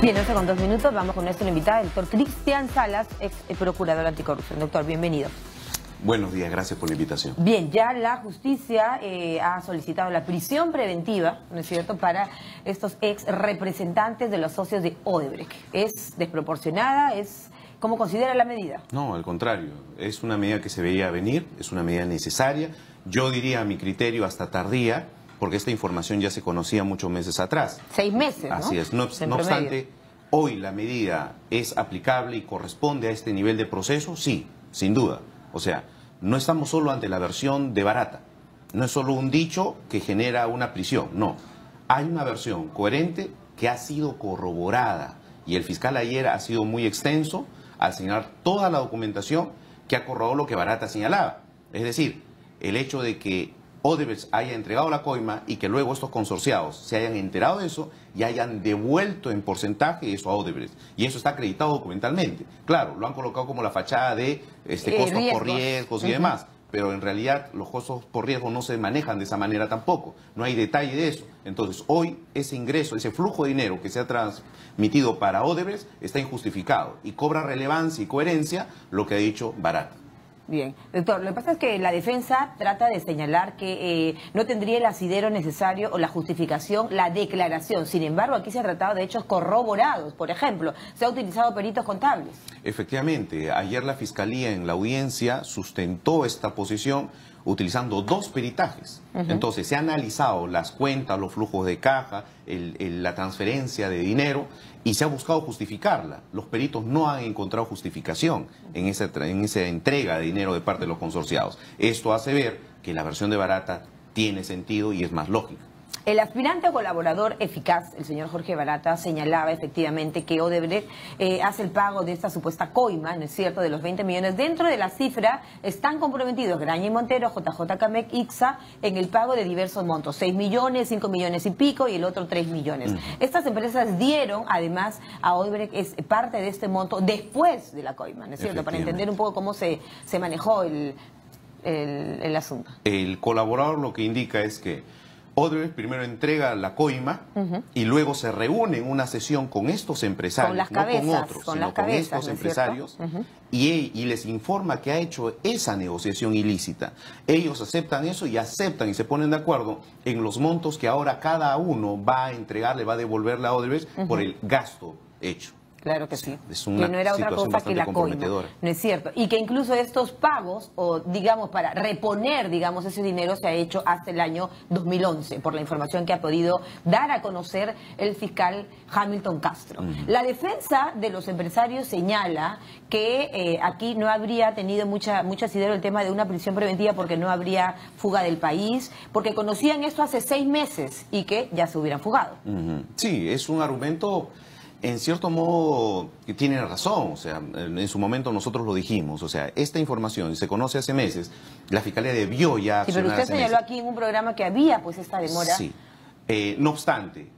Bien, 11:02, vamos con nuestro invitado, el doctor Cristian Salas, ex procurador anticorrupción. Doctor, bienvenido. Buenos días, gracias por la invitación. Bien, ya la justicia ha solicitado la prisión preventiva, ¿no es cierto?, para estos ex representantes de los socios de Odebrecht. ¿Es desproporcionada? ¿Cómo considera la medida? No, al contrario, es una medida que se veía venir, es una medida necesaria. Yo diría a mi criterio hasta tardía, porque esta información ya se conocía muchos meses atrás. 6 meses, ¿no? Así es. No obstante, hoy la medida es aplicable y corresponde a este nivel de proceso, sí, sin duda. O sea, no estamos solo ante la versión de Barata. No es solo un dicho que genera una prisión, no. Hay una versión coherente que ha sido corroborada y el fiscal ayer ha sido muy extenso al señalar toda la documentación que ha corroborado lo que Barata señalaba. Es decir, el hecho de que Odebrecht haya entregado la coima y que luego estos consorciados se hayan enterado de eso y hayan devuelto en porcentaje eso a Odebrecht. Y eso está acreditado documentalmente. Claro, lo han colocado como la fachada de costos por riesgos y demás, pero en realidad los costos por riesgo no se manejan de esa manera tampoco. No hay detalle de eso. Entonces, hoy ese ingreso, ese flujo de dinero que se ha transmitido para Odebrecht está injustificado y cobra relevancia y coherencia lo que ha dicho Barata. Bien, doctor, lo que pasa es que la defensa trata de señalar que no tendría el asidero necesario o la justificación, la declaración. Sin embargo, aquí se ha tratado de hechos corroborados. Por ejemplo, se ha utilizado peritos contables. Efectivamente, ayer la Fiscalía en la audiencia sustentó esta posición utilizando 2 peritajes. Entonces, se han analizado las cuentas, los flujos de caja, la transferencia de dinero y se ha buscado justificarla. Los peritos no han encontrado justificación en esa entrega de dinero de parte de los consorciados. Esto hace ver que la versión de Barata tiene sentido y es más lógica. El aspirante a colaborador eficaz, el señor Jorge Barata, señalaba efectivamente que Odebrecht hace el pago de esta supuesta coima, ¿no es cierto?, de los 20 millones. Dentro de la cifra están comprometidos Graña y Montero, JJ Camec, ICSA, en el pago de diversos montos, 6 millones, 5 millones y pico y el otro 3 millones. Estas empresas dieron, además, a Odebrecht es parte de este monto después de la coima, ¿no es cierto?, para entender un poco cómo se manejó el asunto. El colaborador lo que indica es que Odebrecht primero entrega la coima y luego se reúne en una sesión con estos empresarios, no con otros, sino con estos empresarios, y les informa que ha hecho esa negociación ilícita. Ellos aceptan eso y se ponen de acuerdo en los montos que ahora cada uno va a entregarle, va a devolverle a Odebrecht por el gasto hecho. Claro que sí, es una que no era otra cosa que la coima, ¿no es cierto? Y que incluso estos pagos, o digamos para reponer, digamos, ese dinero se ha hecho hasta el año 2011, por la información que ha podido dar a conocer el fiscal Hamilton Castro. La defensa de los empresarios señala que aquí no habría tenido mucho asidero el tema de una prisión preventiva porque no habría fuga del país, porque conocían esto hace 6 meses y que ya se hubieran fugado. Sí, es un argumento en cierto modo que tiene razón, o sea, en su momento nosotros lo dijimos, o sea, esta información se conoce hace meses, la Fiscalía debió ya accionar. Sí, pero usted señaló aquí en un programa que había pues esta demora. Sí, no obstante,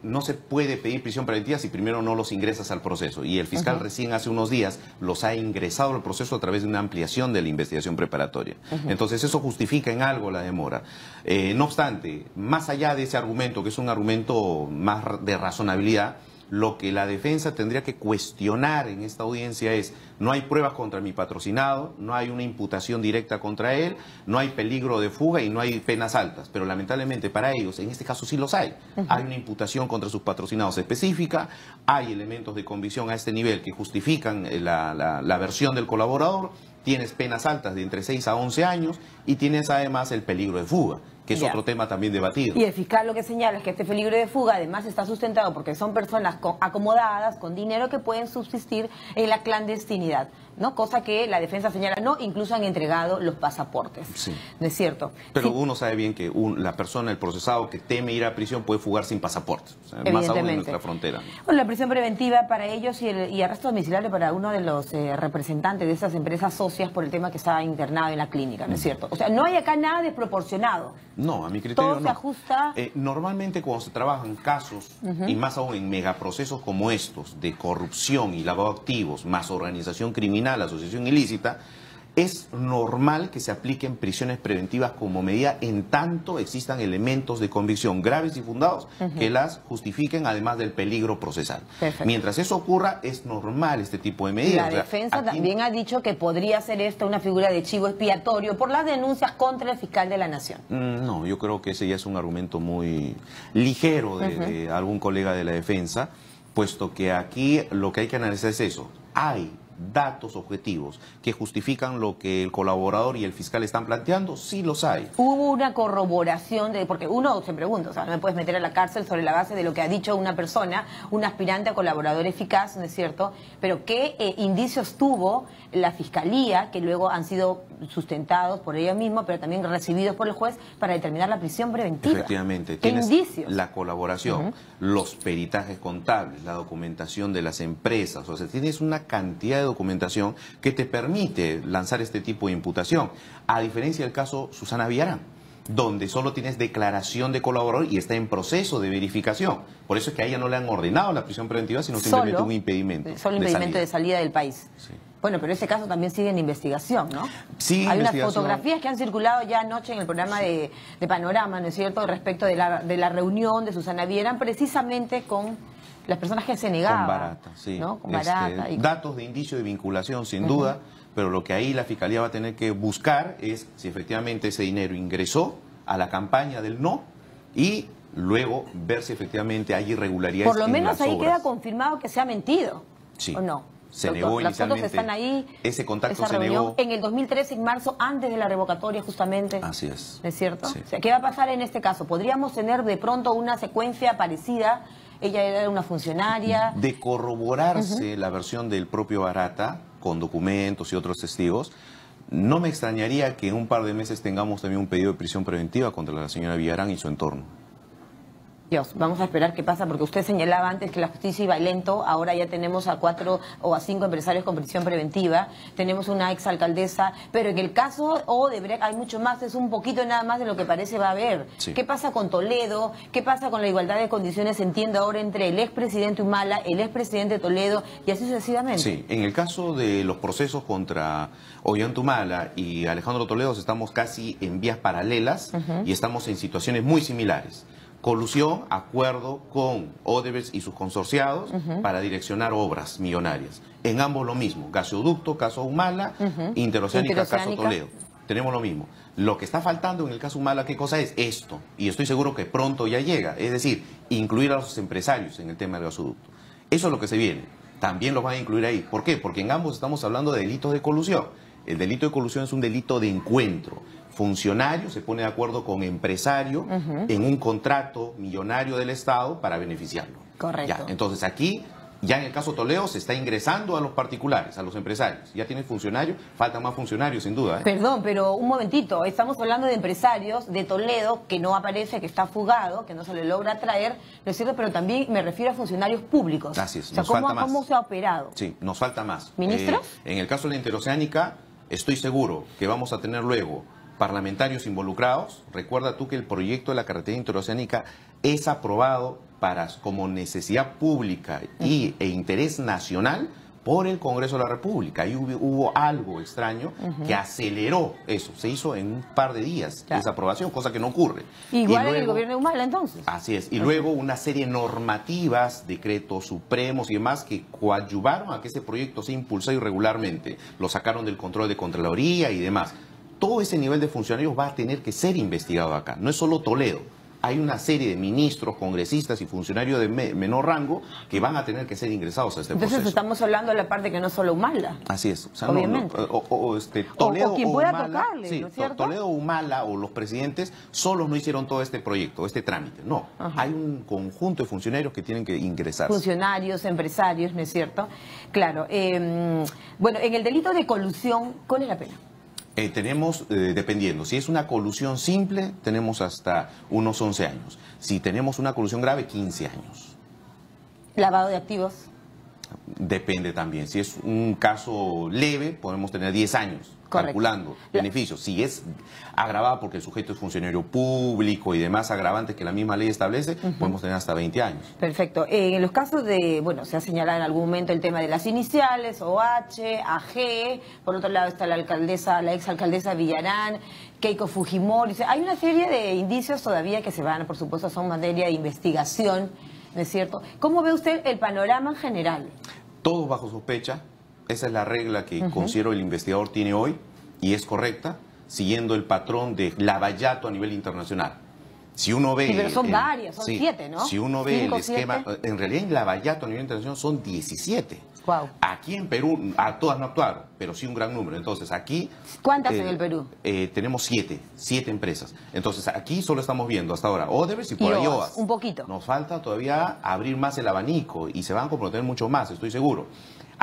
no se puede pedir prisión preventiva si primero no los ingresas al proceso, y el fiscal recién hace unos días los ha ingresado al proceso a través de una ampliación de la investigación preparatoria. Entonces eso justifica en algo la demora. No obstante, más allá de ese argumento, que es un argumento más de razonabilidad, lo que la defensa tendría que cuestionar en esta audiencia es: no hay pruebas contra mi patrocinado, no hay una imputación directa contra él, no hay peligro de fuga y no hay penas altas. Pero lamentablemente para ellos, en este caso sí los hay. Hay una imputación contra sus patrocinados específica, hay elementos de convicción a este nivel que justifican la versión del colaborador, tienes penas altas de entre 6 a 11 años y tienes además el peligro de fuga, que es otro tema también debatido. Y el fiscal lo que señala es que este peligro de fuga además está sustentado porque son personas acomodadas, con dinero, que pueden subsistir en la clandestinidad, ¿no? Cosa que la defensa señala, no, incluso han entregado los pasaportes. Sí. ¿No es cierto? Pero uno sabe bien que la persona, el procesado que teme ir a prisión puede fugar sin pasaporte, o sea, más aún en nuestra frontera. Bueno, la prisión preventiva para ellos y arresto domiciliario para uno de los representantes de esas empresas socias por el tema que estaba internado en la clínica, ¿no es cierto? O sea, no hay acá nada desproporcionado. No, a mi criterio todo se ajusta. Normalmente cuando se trabajan casos, y más aún en megaprocesos como estos, de corrupción y lavado de activos, más organización criminal, asociación ilícita, Es normal que se apliquen prisiones preventivas como medida en tanto existan elementos de convicción graves y fundados que las justifiquen, además del peligro procesal. Perfecto. Mientras eso ocurra, es normal este tipo de medidas. La defensa también ha dicho que podría ser esta una figura de chivo expiatorio por las denuncias contra el fiscal de la Nación. No, yo creo que ese ya es un argumento muy ligero de algún colega de la defensa, puesto que aquí lo que hay que analizar es eso. Hay datos objetivos que justifican lo que el colaborador y el fiscal están planteando, sí los hay. Hubo una corroboración de, porque uno se pregunta, o sea, no me puedes meter a la cárcel sobre la base de lo que ha dicho una persona, un aspirante a colaborador eficaz, ¿no es cierto? Pero ¿qué indicios tuvo la fiscalía, que luego han sido sustentados por ella misma, pero también recibidos por el juez para determinar la prisión preventiva? Efectivamente. ¿Qué Tienes indicios? la colaboración, los peritajes contables, la documentación de las empresas, o sea, tienes una cantidad de documentación que te permite lanzar este tipo de imputación, a diferencia del caso Susana Villarán, donde solo tienes declaración de colaborador y está en proceso de verificación. Por eso es que a ella no le han ordenado la prisión preventiva, sino simplemente un impedimento. Solo impedimento de salida del país. Sí. Bueno, pero ese caso también sigue en investigación, ¿no? Sí, hay unas fotografías que han circulado ya anoche en el programa de Panorama, ¿no es cierto?, respecto de la reunión de Susana Villarán, precisamente con las personas que se negaban. Con Barata, sí. ¿No? Con Barata. Datos de indicio de vinculación, sin duda, pero lo que ahí la Fiscalía va a tener que buscar es si efectivamente ese dinero ingresó a la campaña del no y luego ver si efectivamente hay irregularidades. Por lo menos ahí obras. queda confirmado que se ha mentido. Sí. ¿O no? Se Doctor, negó las inicialmente. fotos están ahí. Ese contacto esa se reunión, negó. en el 2013, en marzo, antes de la revocatoria, justamente. Así es. ¿No es cierto? Sí. O sea, ¿qué va a pasar en este caso? ¿Podríamos tener de pronto una secuencia parecida? Ella era una funcionaria. De corroborarse la versión del propio Barata, con documentos y otros testigos, no me extrañaría que en un par de meses tengamos también un pedido de prisión preventiva contra la señora Villarán y su entorno. Dios, vamos a esperar qué pasa, porque usted señalaba antes que la justicia iba lento, ahora ya tenemos a 4 o a 5 empresarios con prisión preventiva, tenemos una exalcaldesa, pero en el caso Odebrecht hay mucho más, es un poquito nada más de lo que parece va a haber. Sí. ¿Qué pasa con Toledo? ¿Qué pasa con la igualdad de condiciones, entiendo ahora, entre el expresidente Humala, el expresidente Toledo y así sucesivamente? Sí, en el caso de los procesos contra Ollanta Humala y Alejandro Toledo estamos casi en vías paralelas y estamos en situaciones muy similares. Colusión, acuerdo con Odebrecht y sus consorciados para direccionar obras millonarias. En ambos lo mismo, gasoducto, caso Humala, interoceánica, caso Toledo. Tenemos lo mismo. Lo que está faltando en el caso Humala, ¿qué cosa es? Esto. Y estoy seguro que pronto ya llega. Es decir, incluir a los empresarios en el tema del gasoducto. Eso es lo que se viene. También los van a incluir ahí. ¿Por qué? Porque en ambos estamos hablando de delitos de colusión. El delito de colusión es un delito de encuentro. Funcionario se pone de acuerdo con empresario en un contrato millonario del Estado para beneficiarlo. Correcto. Ya, entonces aquí, ya en el caso Toledo, se está ingresando a los particulares, a los empresarios. Ya tiene funcionarios, faltan más funcionarios sin duda. Perdón, pero un momentito, estamos hablando de empresarios de Toledo, que no aparece, que está fugado, que no se le logra traer, ¿no es cierto? Pero también me refiero a funcionarios públicos. Así es, o sea, nos falta más. ¿cómo se ha operado? Sí, nos falta más. ¿Ministros? En el caso de la interoceánica, estoy seguro que vamos a tener luego parlamentarios involucrados. Recuerda tú que el proyecto de la carretera interoceánica es aprobado como necesidad pública e interés nacional por el Congreso de la República. Ahí hubo algo extraño que aceleró eso. Se hizo en un par de días esa aprobación, cosa que no ocurre. Igual en el gobierno de Humala, entonces. Así es. Y luego una serie de normativas, decretos supremos y demás que coadyuvaron a que ese proyecto se impulsara irregularmente. Lo sacaron del control de Contraloría y demás. Todo ese nivel de funcionarios va a tener que ser investigado acá. No es solo Toledo. Hay una serie de ministros, congresistas y funcionarios de menor rango que van a tener que ser ingresados a este proceso. Entonces estamos hablando de la parte que no es solo Humala. Así es. O sea, obviamente. Toledo o quien pueda Humala, tocarle, sí, ¿no es cierto? Toledo, Humala o los presidentes solos no hicieron todo este proyecto, este trámite. No, hay un conjunto de funcionarios que tienen que ingresar. Funcionarios, empresarios, ¿no es cierto? Claro. Bueno, en el delito de colusión, ¿cuál es la pena? Tenemos, dependiendo, si es una colusión simple, tenemos hasta unos 11 años. Si tenemos una colusión grave, 15 años. ¿Lavado de activos? Depende también. Si es un caso leve, podemos tener 10 años. calculando beneficios. Si es agravada porque el sujeto es funcionario público y demás agravantes que la misma ley establece, podemos tener hasta 20 años. Perfecto. En los casos de, bueno, se ha señalado en algún momento el tema de las iniciales, OH, AG, por otro lado está la alcaldesa, la exalcaldesa Villarán, Keiko Fujimori. Hay una serie de indicios todavía que se van, por supuesto, son materia de investigación, ¿no es cierto? ¿Cómo ve usted el panorama general? Todos bajo sospecha. Esa es la regla que considero el investigador tiene hoy y es correcta, siguiendo el patrón de lavallato a nivel internacional. Si uno ve... Sí, pero son varias, son 7, ¿no? Si uno ve 5, el esquema... 7. En realidad en lavallato a nivel internacional son 17. Wow. Aquí en Perú, todas no actuaron, pero sí un gran número. Entonces aquí... ¿Cuántas en el Perú? Tenemos 7 empresas. Entonces aquí solo estamos viendo hasta ahora Odebrecht y por ahí OAS. Un poquito. Nos falta todavía abrir más el abanico y se van a comprometer mucho más, estoy seguro.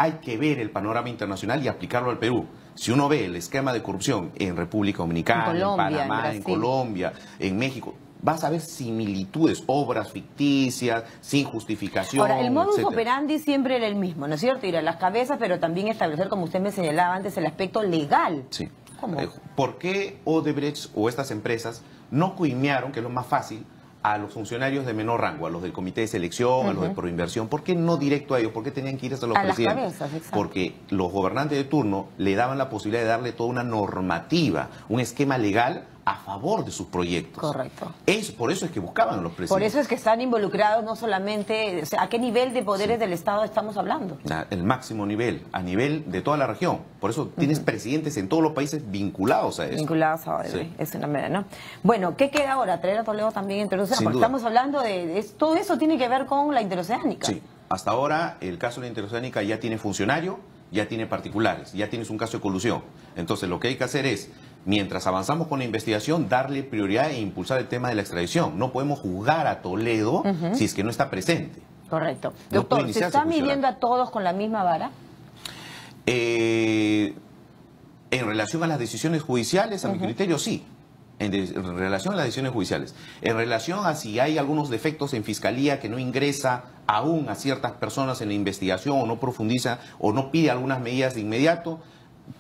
Hay que ver el panorama internacional y aplicarlo al Perú. Si uno ve el esquema de corrupción en República Dominicana, en Panamá, en Colombia, en México, vas a ver similitudes, obras ficticias, sin justificación. Ahora, el modus etcétera. operandi siempre era el mismo, ¿no es cierto? Ir a las cabezas, pero también establecer, como usted me señalaba antes, el aspecto legal. Sí. ¿Cómo? ¿Por qué Odebrecht o estas empresas no coimearon, que es lo más fácil, a los funcionarios de menor rango, a los del comité de selección, a los de proinversión? ¿Por qué no directo a ellos? ¿Por qué tenían que ir hasta los presidentes? Las cabezas, exacto. Porque los gobernantes de turno le daban la posibilidad de darle toda una normativa, un esquema legal a favor de sus proyectos. Correcto. Por eso es que buscaban los presidentes. Por eso es que están involucrados no solamente... O sea, ¿a qué nivel de poderes del Estado estamos hablando? El máximo nivel, a nivel de toda la región. Por eso tienes presidentes en todos los países vinculados a eso. Vinculados a Odebrecht, es una manera, ¿no? Bueno, ¿qué queda ahora? Traer a Toledo también interoceánica, porque estamos hablando de todo eso tiene que ver con la interoceánica. Sí, hasta ahora el caso de la interoceánica ya tiene funcionario, ya tiene particulares, ya tienes un caso de colusión. Entonces lo que hay que hacer es, mientras avanzamos con la investigación, darle prioridad e impulsar el tema de la extradición. No podemos juzgar a Toledo si es que no está presente. Correcto. No Doctor, ¿se está midiendo a todos con la misma vara? En relación a las decisiones judiciales, a mi criterio, sí. En relación a las decisiones judiciales. En relación a si hay algunos defectos en fiscalía que no ingresa aún a ciertas personas en la investigación o no profundiza o no pide algunas medidas de inmediato,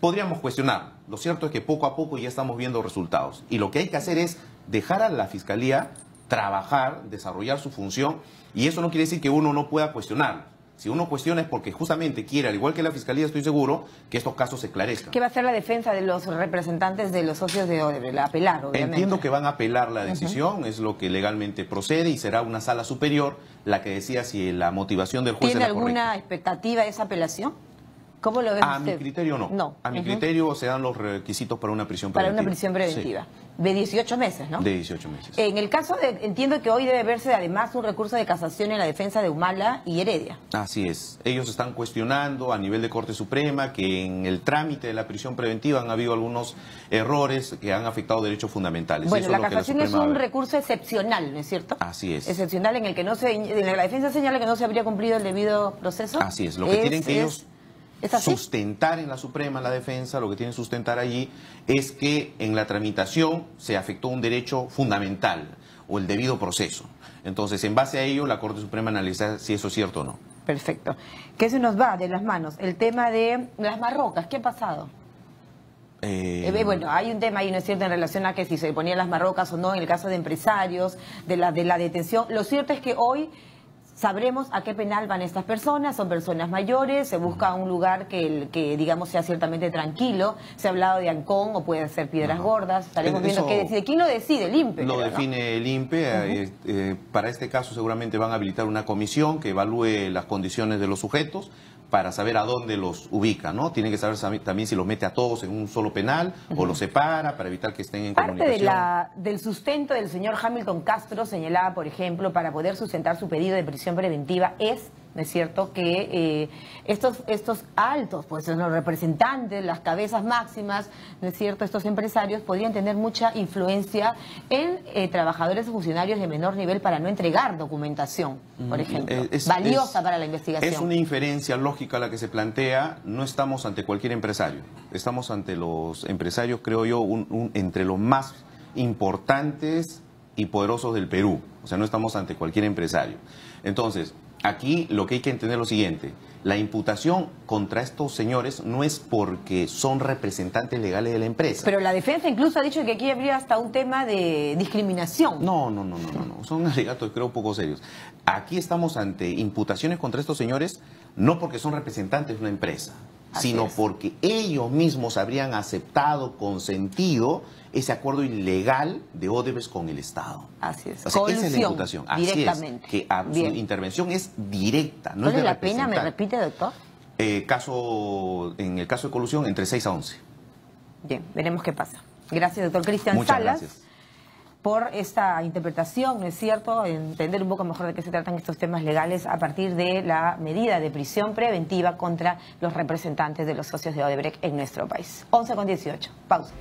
podríamos cuestionar. Lo cierto es que poco a poco ya estamos viendo resultados. Y lo que hay que hacer es dejar a la fiscalía trabajar, desarrollar su función, y eso no quiere decir que uno no pueda cuestionar. Si uno cuestiona es porque justamente quiere, al igual que la Fiscalía, estoy seguro, que estos casos se esclarezcan. ¿Qué va a hacer la defensa de los representantes de los socios de Odebrecht? La apelar, obviamente. Entiendo que van a apelar la decisión, es lo que legalmente procede, y será una sala superior la que decida si la motivación del juez ¿Tiene es la correcta. alguna expectativa de esa apelación? ¿Cómo lo ve A usted? mi criterio no. No. A mi criterio se dan los requisitos para una prisión preventiva. Para una prisión preventiva. Sí. De 18 meses, ¿no? De 18 meses. En el caso de... Entiendo que hoy debe verse además un recurso de casación en la defensa de Humala y Heredia. Así es. Ellos están cuestionando a nivel de Corte Suprema que en el trámite de la prisión preventiva han habido algunos errores que han afectado derechos fundamentales. Bueno, eso la es lo que casación es Suprema un recurso excepcional, ¿no es cierto? Así es. Excepcional en el que no se... La defensa señala que no se habría cumplido el debido proceso. Así es. Lo que tienen que ellos... ¿Es así? Sustentar en la Suprema, la defensa, lo que tienen que sustentar allí es que en la tramitación se afectó un derecho fundamental o el debido proceso. Entonces, en base a ello, la Corte Suprema analiza si eso es cierto o no. Perfecto. ¿Qué se nos va de las manos? El tema de las marrocas, ¿qué ha pasado? Bueno, hay un tema ahí, ¿no es cierto?, en relación a que si se ponían las marrocas o no, en el caso de empresarios, de la detención. Lo cierto es que hoy... Sabremos a qué penal van estas personas, son personas mayores, se busca un lugar que digamos, sea ciertamente tranquilo. Se ha hablado de Ancón o puede ser Piedras Gordas, estaremos viendo qué decide. ¿Quién lo decide? El INPE. Lo define el INPE. Para este caso seguramente van a habilitar una comisión que evalúe las condiciones de los sujetos para saber a dónde los ubica, ¿no? Tienen que saber también si los mete a todos en un solo penal o los separa para evitar que estén en comunicación. Parte del sustento del señor Hamilton Castro señalaba, por ejemplo, para poder sustentar su pedido de prisión preventiva es, ¿no es cierto?, que estos altos, pues los representantes, las cabezas máximas, ¿no es cierto?, estos empresarios podrían tener mucha influencia en trabajadores o funcionarios de menor nivel para no entregar documentación, por ejemplo, valiosa para la investigación. Es una inferencia lógica la que se plantea. No estamos ante cualquier empresario, estamos ante los empresarios, creo yo, entre los más importantes y poderosos del Perú. O sea, no estamos ante cualquier empresario. Entonces, Aquí lo que hay que entender es lo siguiente. La imputación contra estos señores no es porque son representantes legales de la empresa. Pero la defensa incluso ha dicho que aquí habría hasta un tema de discriminación. No. Son alegatos, creo, poco serios. Aquí estamos ante imputaciones contra estos señores no porque son representantes de una empresa, sino porque ellos mismos habrían aceptado, consentido ese acuerdo ilegal de Odebrecht con el Estado. Así es. O sea, esa es la imputación. Directamente. Así es, que su intervención es directa, no es de ¿Cuál es la pena? representar. ¿Me repite, doctor? En el caso de colusión, entre 6 a 11. Bien, veremos qué pasa. Gracias, doctor Cristian Muchas Salas, gracias por esta interpretación, ¿no es cierto?, entender un poco mejor de qué se tratan estos temas legales a partir de la medida de prisión preventiva contra los representantes de los socios de Odebrecht en nuestro país. 11:18. Pausa.